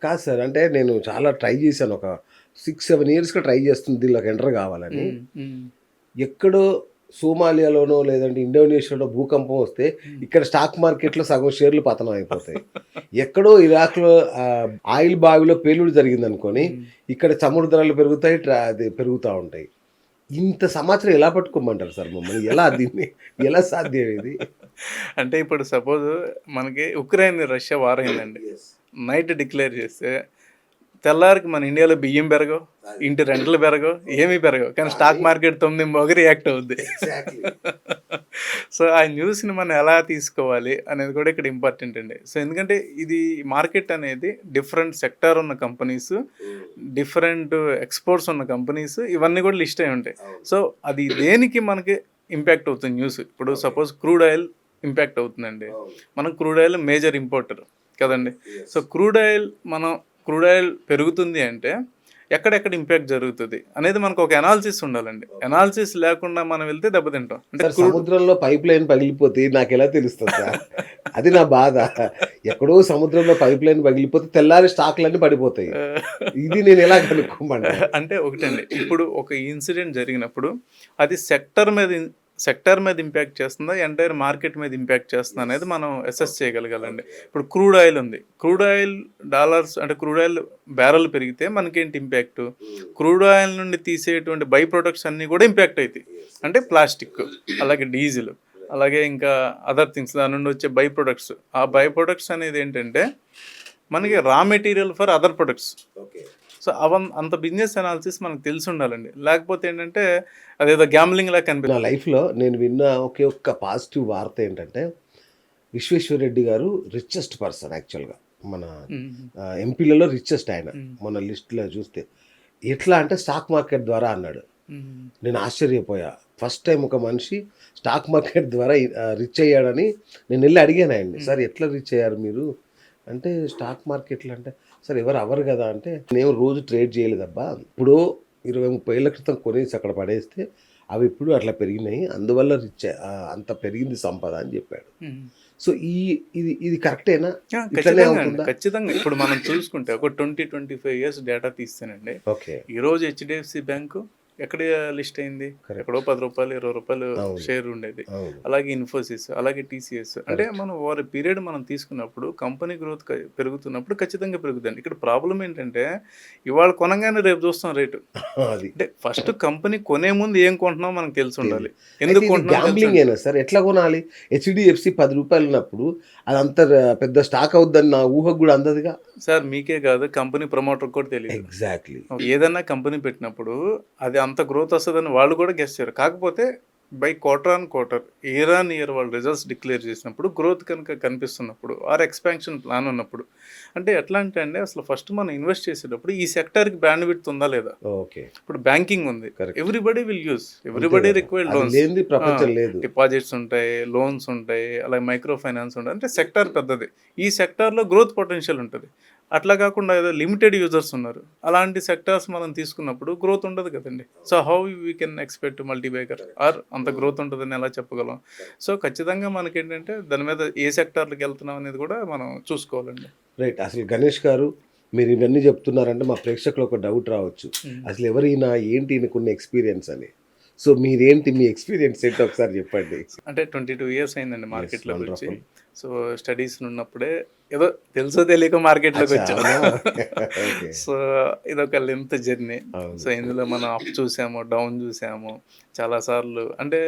కాదు సార్. అంటే నేను చాలా ట్రై చేశాను. ఒక 6, 7 ఇయర్స్‌గా ట్రై చేస్తుంది దీనిలోకి ఎంటర్ కావాలని. హ్మ్. హ్మ్. ఎక్కడో సోమాలియాలోనో లేదంటే ఇండోనేషియాలో భూకంపం వస్తే హ్మ్. ఇక్కడ స్టాక్ మార్కెట్‌లో సగం షేర్లు పతనం అయిపోతాయి. ఎక్కడో ఇరాక్‌లో ఆయిల్ బావిలో పేలుడు జరిగిందనుకోని హ్మ్. ఇక్కడ చమురు ధరలు పెరుగుతాయి. అది పెరుగుతా ఉంటాయి. ఇంత సమాచారం ఎలా పట్టుకోమంటారు సార్ మమ్మల్ని? ఎలా దీన్ని ఎలా సాధ్యం ఇది? అంటే ఇప్పుడు సపోజ్ మనకి ఉక్రెయిన్, రష్యా వార్ అయిందండి. యెస్. నైట్ డిక్లేర్ చేస్తే తెల్లారికి మన ఇండియాలో బియ్యం పెరగవు, అది. ఇంటి రెంట్‌లు పెరగవు, ఏమీ పెరగవు. కానీ స్టాక్ కానీ మార్కెట్ 9:00 రియాక్ట్ అవుద్ది. ఎగ్జాక్ట్‌లీ. సో, ఆ న్యూస్‌ని మనం ఎలా తీసుకోవాలి అనేది కూడా ఇక్కడ ఇంపార్టెంట్ అండి. సో, ఎందుకంటే ఇది మార్కెట్ అనేది డిఫరెంట్ సెక్టార్ ఉన్న కంపెనీస్, హ్మ్. డిఫరెంట్ ఎక్స్‌పోర్ట్స్ ఉన్న కంపెనీస్ ఇవన్నీ కూడా లిస్ట్ అయ్యి ఉంటాయి. అవును. సో, అది దేనికి మనకి ఇంపాక్ట్ అవుతుంది న్యూస్. ఇప్పుడు okay. Suppose crude oil impact అవుతుందండి. అవును. మనం క్రూడ్ ఆయిల్ మేజర్ ఇంపోర్టర్ కదండీ. యెస్. సో, క్రూడ్ ఆయిల్ పెరుగుతుంది అంటే ఎక్కడెక్కడ ఇంపాక్ట్ జరుగుతది అనేది మనకు ఒక అనాలిసిస్ ఉండాలండి. ఓకే. అనాలిసిస్ లేకుండా మనం వెళ్తే దెబ్బతింటాం. అంటే సార్ సముద్రంలో పైప్‌లైన్ పగిలిపోతే నాకెలా తెలుస్తది సార్? అది నా బాధ. ఎక్కడో సముద్రంలో పైప్‌లైన్ పగిలిపోతే తెల్లారి స్టాక్‌లన్నీ పడిపోతాయి. ఇది నేనెలా కనుక్కోమంటారు? అంటే ఒకటండి. ఇప్పుడు ఒక ఇన్సిడెంట్ జరిగినప్పుడు అది సెక్టార్ మీద ఇంపాక్ట్ చేస్తుందా? ఎంటైర్ మార్కెట్ మీద ఇంపాక్ట్ చేస్తుందా? అనేది మనం అసెస్ చేయగలగాలండి. ఓకే. ఇప్పుడు క్రూడ్ ఆయిల్ ఉంది. క్రూడ్ ఆయిల్ డాలర్స్ అంటే క్రూడ్ ఆయిల్ బ్యారెల్ పెరిగితే మనకేంటి ఇంపాక్టు? హ్మ్. క్రూడ్ ఆయిల్ నుండి తీసేటువంటి బై ప్రొడక్ట్స్ అన్నీ కూడా ఇంపాక్ట్ అయితాయి. యెస్. అంటే ఎగ్జాక్ట్‌లీ. ప్లాస్టిక్, అలాగే డీజిల్, అలాగే ఇంకా అదర్ థింగ్స్ దాని నుండి వచ్చే బై ప్రొడక్ట్స్. ఆ బై ప్రొడక్ట్స్ అనేది ఏంటంటే మనకి raw material for other products. Okay. So, అంత బిజినెస్ అనాలిసిస్ మనకు తెలిసుండాలండి. లేకపోతే ఏంటంటే అదేదో గ్యాంబ్లింగ్‌లా నా లైఫ్‌లో నేను విన్న ఒకే ఒక్క పాజిటివ్ వార్త ఏంటంటే, విశ్వేశ్వరరెడ్డి గారు రిచెస్ట్ పర్సన్ యాక్చువల్‌గా. మన హ్మ్. ఎంపీలలో రిచెస్ట్ ఆయన. హ్మ్. మొన్న లిస్ట్‌లో చూస్తే. ఎట్లా అంటే స్టాక్ మార్కెట్ ద్వారా అన్నాడు. హ్మ్. నేను ఆశ్చర్యపోయా. ఫస్ట్ టైమ్ ఒక మనిషి స్టాక్ మార్కెట్ ద్వారా రిచ్ అయ్యాడని నేనెళ్లి అడిగాను ఆయన్ని. హ్మ్. సార్ ఎట్లా రిచ్ అయ్యారు మీరు? అంటే స్టాక్ మార్కెట్‌లో అంటే, సార్ ఎవరు అవ్వరు గదా! అంటే నేను రోజు ట్రేడ్ చేయలేదబ్బా. ఎప్పుడో 20, 30 ఏళ్ల క్రితం కొనేసి అక్కడ పడేస్తే అవి ఇప్పుడు అట్లా పెరిగినాయి. అందువల్ల అంత పెరిగింది సంపద అని చెప్పాడు. హ్మ్. సో, ఇది ఇది కరెక్టేనా? ఇట్లనే ఖచ్చితంగా అండి. అవుతుందా? ఖచ్చితంగా. ఇప్పుడు మనం చూసుకుంటే ఒక 20, 25 ఇయర్స్ డేటా తీస్తేనండి, ఓకే. ఈరోజు హెచ్‌డిఎఫ్‌సి బ్యాంకు ఎక్కడ లిస్ట్ అయింది? ఎక్కడో కరెక్ట్. రూ. 10, రూ. 20 అవును. షేర్ ఉండేది. అవును. అలాగే ఇన్ఫోసిస్, అలాగే టీసీఎస్. అంటే కరెక్ట్. మనం వారి పీరియడ్ మనం తీసుకున్నప్పుడు కంపెనీ గ్రోత్ పెరుగుతున్నప్పుడు ఖచ్చితంగా పెరుగుద్దండి. ఇక్కడ ప్రాబ్లమ్ ఏంటంటే ఇవాళ కొనంగానే రేపు చూస్తాం రేటు. అది. అంటే ఫస్ట్ కంపెనీ కొనే ముందు ఏం కొంటున్నామో మనకు తెలిసుండాలి. అయితే ఎందుకు ఇది కొంటున్నామో తెలిసుండాలి. గ్యాంబ్లింగేనా సార్? ఎట్లా కొనాలి? హెచ్‌డిఎఫ్‌సి రూ. 10 ఉన్నప్పుడు అదంత పెద్ద స్టాక్ అవుద్దని నా ఊహకు గూడా అందదుగా? సార్ మీకే కాదు కంపెనీ ప్రమోటర్‌కి కూడా తెలీదు. ఎగ్జాక్ట్‌లీ. ఏదన్నా కంపెనీ పెట్టినప్పుడు అది అంత గ్రోత్ వస్తదని వాళ్ళు కూడా గెస్ చేయరు. కాకపోతే by quarter on quarter, year on year వాళ్ళు రిజల్ట్స్ డిక్లేర్ చేసినప్పుడు గ్రోత్ కనుక కనిపిస్తున్నప్పుడు ఆర్ ఎక్స్‌పాన్షన్ ప్లాన్ ఉన్నప్పుడు అంటే ఎట్లా అంటే అండి అసలు ఫస్ట్ మనం ఇన్వెస్ట్ చేసేటప్పుడు ఈ సెక్టార్‌కి బ్యాండ్ విడ్త్ ఉందా లేదా? ఓకే. ఇప్పుడు బ్యాంకింగ్ ఉంది. కరెక్ట్. Everybody will use. అంతే ఎవ్రీబడీ గదా! రిక్వైర్డ్ అది లోన్స్. లేనిది ఆ! ప్రపంచం లేదు. డిపాజిట్స్ ఉంటాయి, లోన్స్ ఉంటాయి, అలాగే మైక్రో ఫైనాన్స్ ఉంటాయి. అంటే సెక్టార్ పెద్దది. ఈ సెక్టార్‌లో గ్రోత్ పొటెన్షియల్ ఉంటది. అట్లా కాకుండా ఏదో లిమిటెడ్ యూజర్స్ ఉన్నారు. అలాంటి సెక్టార్స్ మనం తీసుకున్నప్పుడు గ్రోత్ ఉండదు కదండీ. So, how we can expect multibagger or అంత గ్రోత్ ఉంటదని ఎలా చెప్పగలం? సో, ఖచ్చితంగా మనకేంటంటే దాని మీద ఏ సెక్టార్‌లకి వెళ్తున్నాం అనేది కూడా మనం చూసుకోవాలండి. రైట్. అసలు గణేష్ గారు మీరు ఇవన్నీ చెప్తున్నారంటే మా ప్రేక్షకులకు ఒక డౌట్ రావచ్చు. హ్మ్. అసలు ఎవరీయన? ఏంటి ఈయనకున్న ఎక్స్‌పీరియన్స్ అని. సో, మీరేంటి మీ ఎక్స్‌పీరియన్స్ ఏంటో ఒకసారి చెప్పండి? అంటే 22 ఇయర్స్ అయిందండి యెస్. మార్కెట్‌లోకొచ్చి. వండర్‌ఫుల్. సో, స్టడీస్‌లో ఉన్నప్పుడే ఏదో తెలుసో తెలియకో అచ్చా! మార్కెట్‌లోకొచ్చాం. అవునా? ఓకే. సో, ఇదొక లెంత్ జర్నీ. అవును. సో, ఇందులో మనం అప్ చూసాము, డౌన్ చూసాము. చాలా సార్లు అంటే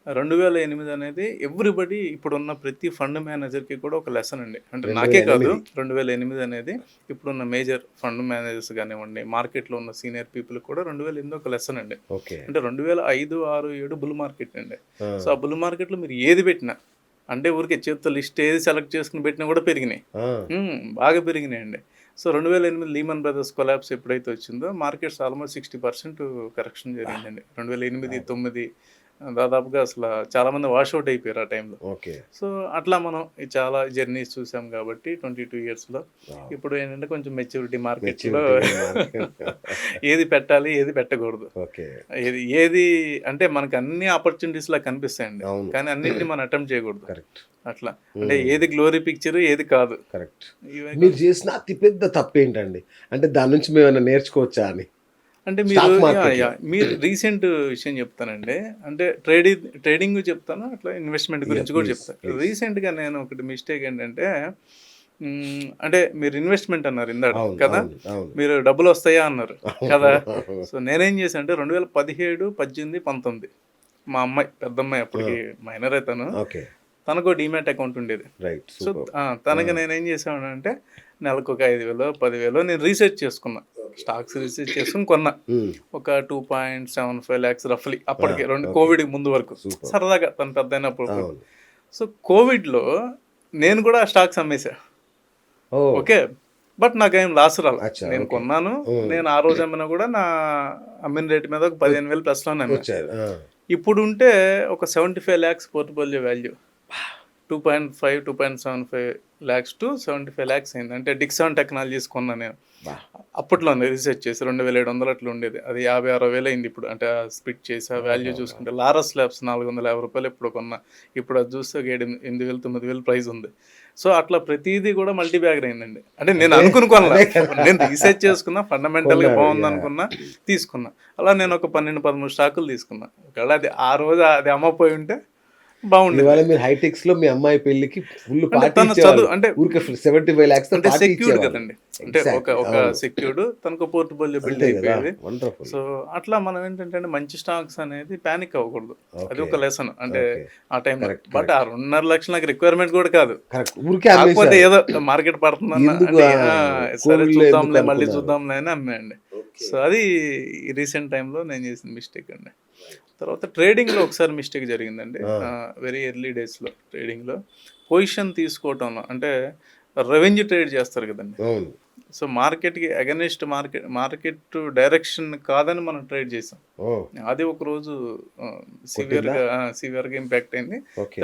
2008 అనేది ఎవ్రీబడీ ఇప్పుడున్న ప్రతి ఫండ్ మేనేజర్‌కి కూడా ఒక లెసన్ అండి. అంటే నాకే కాదు 2008. 2008 అనేది ఇప్పుడున్న మేజర్ ఫండ్ మేనేజర్స్ గానివ్వండి, మార్కెట్‌లో ఉన్న సీనియర్ పీపుల్‌కి కూడా 2008 ఒక లెసన్ అండి. ఓకే. అంటే 2005, 6, 7 బుల్ మార్కెట్ అండి. ఆ! సో, ఆ బుల్ మార్కెట్‌లో మీరు ఏది పెట్టినా అంటే ఊరికే చేత్తో లిస్ట్ ఏది సెలెక్ట్ చేసుకొని పెట్టినా కూడా పెరిగినాయి. ఆ! బాగా పెరిగినాయండి. సో, 2008 లీమన్ బ్రదర్స్ కొలాప్స్ ఎప్పుడైతే వచ్చిందో మార్కెట్స్ ఆల్‌మోస్ట్ 60% కరెక్షన్ జరిగిందండి. 2008, అవును. 9 దాదాపుగా అసలు చాలామంది వాషౌట్ అయిపోయారు ఆ టైంలో. ఓకే. సో అట్లా మనం ఈ చాలా జర్నీస్ చూసాం కాబట్టి 22 ఇయర్స్లో ఇప్పుడు ఏంటంటే కొంచెం మెచ్యూరిటీ మార్కెట్లో ఏది పెట్టాలి ఏది పెట్టకూడదు, ఓకే. ఏది అంటే మనకు అన్ని ఆపర్చునిటీస్ లా కనిపిస్తాయండి, అవును. కానీ అన్నింటినీ మనం అటెంప్ట్ చేయకూడదు. కరెక్ట్. అట్లా అంటే ఏది గ్లోరీ పిక్చర్ ఏది కాదు. కరెక్ట్. ఇవే మీరు చేసిన అతిపెద్ద తప్పు ఏంటండి? అంటే దాని నుంచి మేము ఏమైనా నేర్చుకోవచ్చా అని? అంటే స్టాక్ మీరు మార్కెట్లో. మీరు రీసెంట్ విషయం చెప్తానండి. అంటే ట్రేడింగ్ చెప్తాను, అట్లా ఇన్వెస్ట్మెంట్ గురించి కూడా please, చెప్తాను. please. రీసెంట్గా నేను ఒకటి మిస్టేక్ ఏంటంటే అంటే మీరు ఇన్వెస్ట్మెంట్ అన్నారు ఇందాక అవును, కదా, అవును, అవును. మీరు డబ్బులు వస్తాయా అన్నారు కదా. అవును. సో నేనేం చేశాను అంటే 2017, 18, 19 మా అమ్మాయి పెద్దమ్మాయి అప్పటికి మైనర్ అవుతాను, ఓకే. తనకు డీమ్యాట్ అకౌంట్ ఉండేది. రైట్. సో తనకి నేనేం చేసాను అంటే నెలకు ఒక 5,000, 10,000 నేను రీసెర్చ్ చేసుకున్నా, స్టాక్స్ రీసెర్చ్ చేసుకుని కొన్నా. ఒక 2.75 lakhs రఫ్లీ అప్పటికి కోవిడ్ ముందు వరకు సరదాగా తను పెద్ద అయినప్పుడు. అవును. సో కోవిడ్లో నేను కూడా స్టాక్స్ అమ్మేశా. ఓ. ఓకే, బట్ నాకేం లాస్ రాల. అచ్చా, నేను ఓకే. కొన్నాను, నేను ఆ రోజు అమ్మినా కూడా నా అమ్మిన రేట్ మీద ఒక 15,000 ప్లస్లోనే అమ్మా. వచ్చారు. ఇప్పుడు ఉంటే ఒక 75 lakhs portfolio value 2.5, 2.75 lakhs to 75 lakhs అయింది. అంటే డిక్సాన్ టెక్నాలజీస్ కొన్నా నేను అప్పట్లోనే రీసెర్చ్ చేసి 2,700 అట్లా ఉండేది, అది 50-60 అయింది ఇప్పుడు. అంటే స్ప్లిట్ చేసి ఆ వాల్యూ చూసుకుంటే లారస్ ల్యాబ్స్ 450 రూపాయలు ఇప్పుడు కొన్నా, ఇప్పుడు అది చూస్తే 8,000, 9,000 ప్రైస్ ఉంది. సో అట్లా ప్రతిదీ కూడా మల్టీ బ్యాగర్ అయిందండి. అంటే నేను అనుకున్నా, నేను రీసెర్చ్ చేసుకున్నా, ఫండమెంటల్గా బాగుంది అనుకున్నా, తీసుకున్నా. అలా నేను ఒక 12-13 స్టాకులు తీసుకున్నా. ఒకవేళ అది ఆ రోజు అది అమ్మపోయి ఉంటే బాగుండేది. ఇవాళ మీరు హైటెక్స్ లో మీ అమ్మాయి పెళ్లికి ఫుల్ అంటే పార్టీ తన ఇచ్చేవాళ్ళు. చదువు అంటే ఊరికే 75 lakhs తో అంటే పార్టీ సెక్యూర్డ్ ఇచ్చేవాళ్ళు. కదండి, అంటే ఒక సెక్యూర్డ్ తనకు పోర్ట్ఫోలియో బిల్డ్ అంతే కదా. అయిపోయేది. వండర్ఫుల్. సో అట్లా మనం ఏంటంటే మంచి స్టాక్స్ అనేది ప్యానిక్ అవ్వకూడదు, అది ఒక లెసన్. అంటే Okay. ఆ టైంలో Correct, బట్ ఆ 2.5 లక్షలు నాకు రిక్వైర్మెంట్ కూడా కాదు, కరెక్ట్. ఊరికే కాకపోతే అమ్మేశారు. ఏదో మార్కెట్ పడుతుందన్న ఎందుకు అంటే, సరే కోవిడ్లో చూద్దాంలే ఎందుకు మళ్ళీ అనుకున్నారు? చూద్దాంలే అని అమ్మాయండి. సో అది రీసెంట్ టైంలో నేను చేసిన మిస్టేక్ అండి. తర్వాత ట్రేడింగ్లో ఒకసారి మిస్టేక్ జరిగిందండి. వెరీ ఎర్లీ డేస్లో ట్రేడింగ్లో పొజిషన్ తీసుకోవటంలో, అంటే రెవెన్యూ ట్రేడ్ చేస్తారు కదండి. అవును. సో మార్కెట్కి అగెనిస్ట్ మార్కెట్ డైరెక్షన్ కాదని మనం ట్రేడ్ చేసాం. ఓ. అది ఒక రోజు సివియర్గా ఇంపాక్ట్ అయింది. Okay.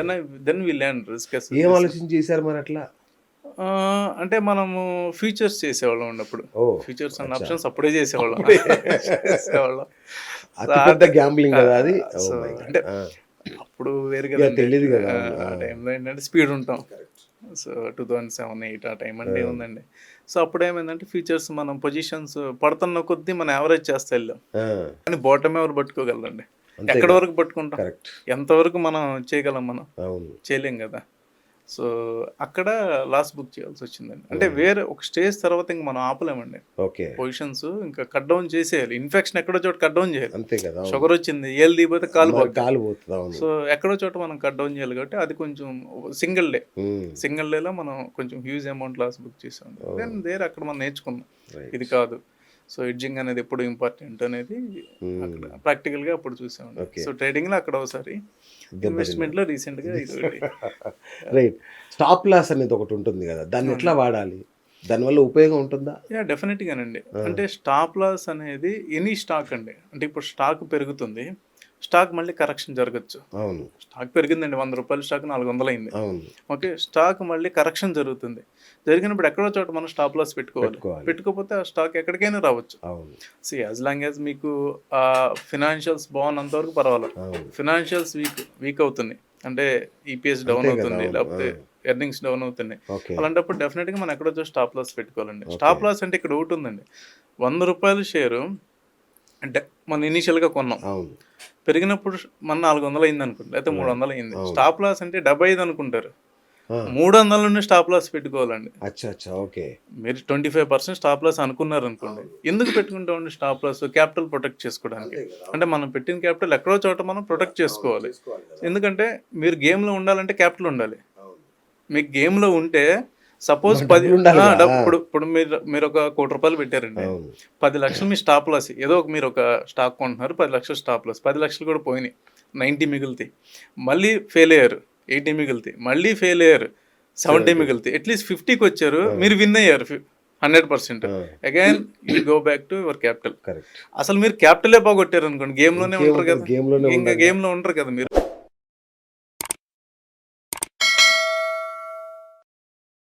Then we learn risk. ఏం ఆలోచన చేశారు మరి అట్లా? అంటే మనము ఫ్యూచర్స్ చేసేవాళ్ళం ఉన్నప్పుడు, ఓ. ఫ్యూచర్స్ అండ్ ఆప్షన్స్ అప్పుడే చేసేవాళ్ళం. అతిపెద్ద గ్యాంబ్లింగ్ కదా అది. Oh so my God. అంటే అప్పుడు వేరు కదా, తెలీదు కదా. ఆ టైంలో ఏంటంటే స్పీడ్ ఉంటాం. సో 2007-8 ఆ టైం అంటే ఏముందండి. సో అప్పుడు ఏమైందంటే ఫ్యూచర్స్ మనం పొజిషన్స్ పడుతున్న కొద్దీ మనం యావరేజ్ చేస్తే వెళ్ళాం, కానీ బాటమ్ ఎవరు పట్టుకోగలరండి? ఎక్కడ వరకు పట్టుకుంటాం? కరెక్ట్. ఎంతవరకు మనం చేయగలం? మనం అవును. చేయలేం కదా. సో అక్కడ లాస్ బుక్ చేయాల్సి వచ్చిందండి. అంటే వేరే ఒక స్టేజ్ తర్వాత ఇంక మనం ఆపలేమండి ఓకే. పొజిషన్స్, ఇంకా కట్ డౌన్ చేసేయాలి. ఇన్ఫెక్షన్ ఎక్కడో చోట కట్ డౌన్ చేయాలి. అంతే కదా. షుగర్ వచ్చింది, ఏళ్ళు దిగిపోతే కాలు పోతుంది. పోతుంది. అవును. సో ఎక్కడో చోట మనం కట్ డౌన్ చేయాలి కాబట్టి అది కొంచెం సింగిల్ డేలో మనం కొంచెం హ్యూజ్ అమౌంట్ లాస్ బుక్ చేసాం. దెన్ అక్కడ మనం నేర్చుకున్నాం ఇది కాదు. సో ఎడ్జింగ్ అనేది ఎప్పుడు ఇంపార్టెంట్ అనేది అక్కడ ప్రాక్టికల్గా అప్పుడు చూసామండి. సో ట్రేడింగ్లో అక్కడ ఒకసారి, ఇన్వెస్ట్మెంట్లో రీసెంట్గా ఇది. రైట్. స్టాప్ లాస్ అనేది ఒకటి ఉంటుంది కదా, దాన్ని ఎట్లా వాడాలి? దానివల్ల ఉపయోగం ఉంటుందా? డెఫినెట్గానండి. అంటే స్టాప్ లాస్ అనేది ఎనీ స్టాక్ అండి. అంటే ఇప్పుడు స్టాక్ పెరుగుతుంది, స్టాక్ మళ్ళీ కరెక్షన్ జరగచ్చు. అవును. స్టాక్ పెరిగిందండి, 100 రూపాయల స్టాక్ 400 అయింది. అవును. ఓకే, స్టాక్ మళ్ళీ కరెక్షన్ జరుగుతుంది. జరిగినప్పుడు ఎక్కడో చోట మనం స్టాప్ లాస్ పెట్టుకోవాలి. పెట్టుకోకపోతే ఆ స్టాక్ ఎక్కడికైనా రావచ్చు. సి యాజ్ లాంగ్ యాజ్ మీకు ఫినాన్షియల్స్ బాగున్నంత వరకు పర్వాలేదు. ఫినాన్షియల్స్ వీక్ అవుతుంది అంటే ఈపీఎస్ డౌన్ అవుతుంది, లేకపోతే ఎర్నింగ్స్ డౌన్ అవుతున్నాయి. అలాంటప్పుడు డెఫినెట్గా మనం ఎక్కడో స్టాప్ లాస్ పెట్టుకోవాలండి. స్టాప్ లాస్ అంటే ఇక్కడ ఒకటి ఉందండి, 100 రూపాయల షేరు అంటే మనం ఇనీషియల్గా కొన్నాం, పెరిగినప్పుడు మన 400 అయింది అనుకోండి, లేకపోతే 300 అయింది. స్టాప్ లాస్ అంటే 75 అనుకుంటారు, 300 నుండి స్టాప్ లాస్ పెట్టుకోవాలండి. ఓకే. మీరు 25% స్టాప్ లాస్ అనుకున్నారు అనుకోండి, ఎందుకు పెట్టుకుంటామండి స్టాప్ లాస్? క్యాపిటల్ ప్రొటెక్ట్ చేసుకోవడానికి. అంటే మనం పెట్టిన క్యాపిటల్ ఎక్కడో చోట మనం ప్రొటెక్ట్ చేసుకోవాలి. ఎందుకంటే మీరు గేమ్లో ఉండాలంటే క్యాపిటల్ ఉండాలి. మీకు గేమ్లో ఉంటే సపోజ్ 10 ఇప్పుడు మీరు ఒక 1 కోటి రూపాయలు పెట్టారండి, 10 లక్షలు మీ స్టాప్ లాస్. ఏదో మీరు ఒక స్టాక్ కొంటున్నారు, 10 లక్షలు స్టాప్ లాస్, 10 లక్షలు కూడా పోయినాయి, 90 మిగులుతాయి. మళ్ళీ ఫెయిల్ అయ్యారు, 80 మిగులుతాయి. మళ్ళీ ఫెయిల్ అయ్యారు, 70 మిగులుతాయి. అట్లీస్ట్ 50కి వచ్చారు, మీరు విన్ అయ్యారు, 100%. Again you go back to your capital. Correct. అసలు మీరు క్యాపిటలే పోగొట్టారు అనుకోండి, గేమ్లోనే ఉంటారు కదా, గేమ్లోనే ఇంకా గేమ్లో ఉండరు కదా మీరు.